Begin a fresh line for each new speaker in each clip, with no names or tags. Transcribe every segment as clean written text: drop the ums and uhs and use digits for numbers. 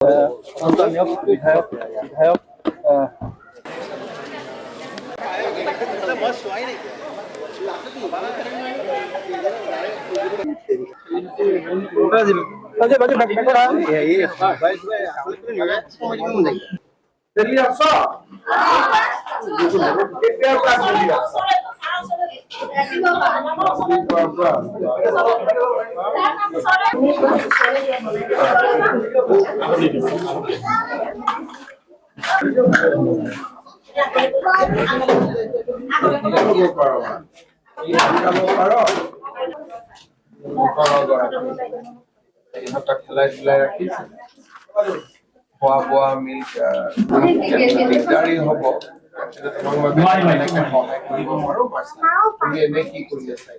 সন্মানীয় বিধায়ক খেলাই ধুলাই ৰাখিছে খোৱা বোৱা মিল দিগদাৰী হ'ব সহায় কৰিব পাৰো তুমি এনে কি কৰি আছা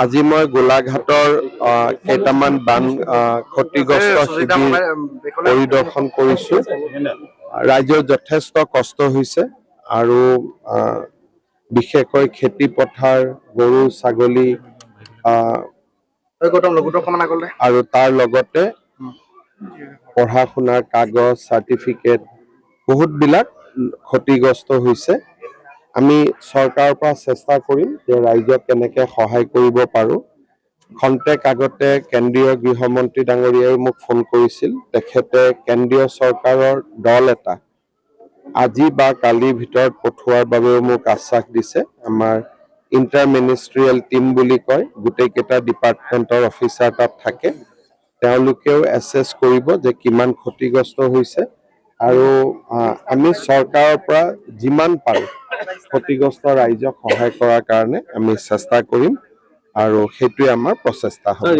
আজি মই গোলাঘাটৰ কেইটামান বান ক্ষতিগ্ৰস্ত শিবিৰ পৰিদৰ্শন কৰিছো ৰাজ্যৰ যথেষ্ট কষ্ট হৈছে আৰু বিশেষকৈ খেতি পথাৰ গৰু ছাগলী আৰু তাৰ লগতে পঢ়া শুনাৰ কাগজ চাৰ্টিফিকেট বহুত বিলাক ক্ষতিগ্ৰস্ত হৈছে আমি চৰকাৰৰ পৰা চেষ্টা কৰিম যে ৰাইজক কেনেকৈ সহায় কৰিব পাৰো খন্তেক আগতে কেন্দ্ৰীয় গৃহমন্ত্ৰী ডাঙৰীয়াই মোক ফোন কৰিছিল তেখেতে কেন্দ্ৰীয় চৰকাৰৰ দল এটা আজি বা কালিৰ ভিতৰত পঠোৱাৰ বাবে মোক আশ্বাস দিছে আমাৰ ইণ্টাৰ মিনিষ্ট্ৰিয়েল টিম বুলি কয় গোটেইকেইটা ডিপাৰ্টমেণ্টৰ অফিচাৰ তাত থাকে তেওঁলোকেও এছেছ কৰিব যে কিমান ক্ষতিগ্ৰস্ত হৈছে আৰু আমি চৰকাৰৰ পৰা যিমান পাৰো ক্ষতিগ্ৰস্ত ৰাইজক সহায় কৰাৰ কাৰণে আমি চেষ্টা কৰিম আৰু সেইটোৱে আমাৰ প্ৰচেষ্টা হ'ব